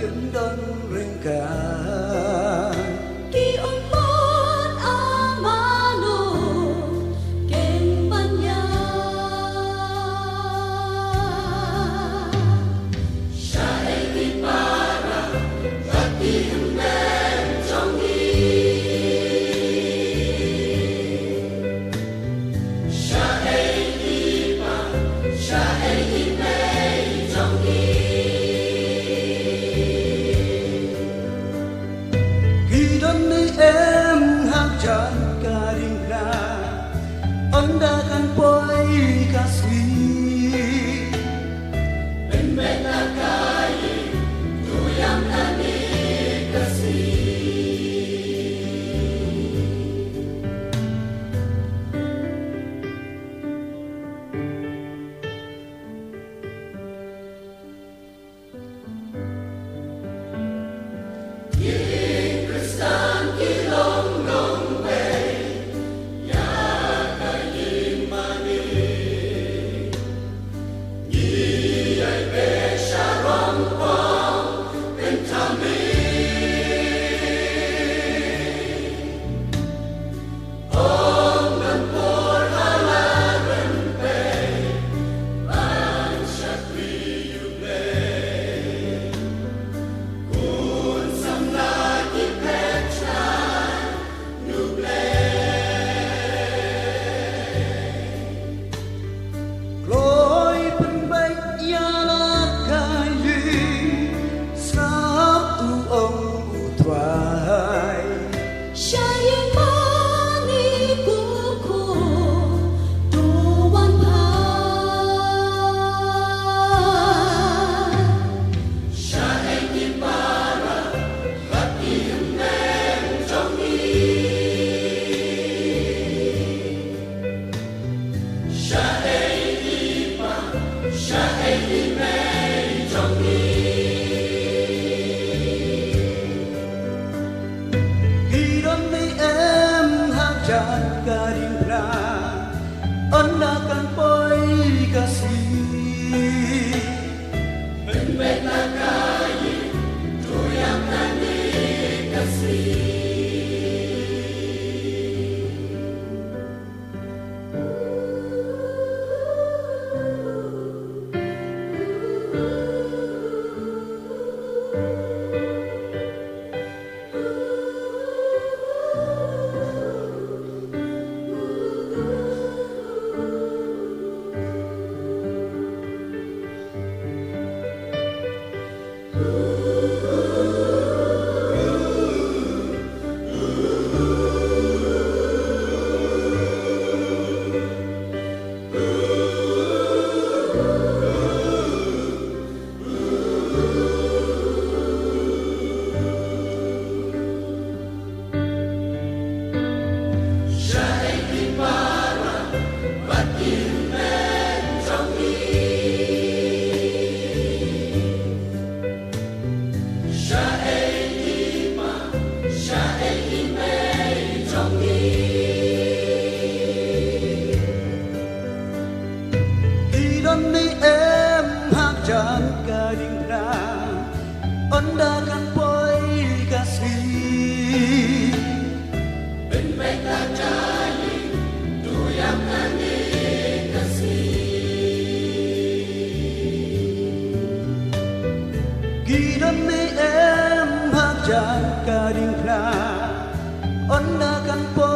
đến đón ringka Kion pot amano ken banya Syai di para hati hemben jongi Syai di pa Syai di mei jongi Gidan ni em hak jan karing na Anda kan poi kasih Pembela kai tu yang nani kasih Kristan kilong long way ya kayimani Ni ai be sharong pong pentami Om nan por halaren pe ban shakri yuble Kun samna ki petra nuble Lối bên bách ya la kai li Sám tu ông u thoại Syai mani kuku tuan pan Syai di para hati hemben jongi Syai di pa Syai di mei jongi Gidan ni em hak jan karing na Anda kan poi kasih Pembela kai tu yang nani kasih Syai di para hati hemben jongi Syai di pa Syai di mei jongi Gidan ni em hak jan karing na Anda kan poi kasih Pembela kai tu yang nani kasih Gidan ni em hak jan karing na Anda kan poi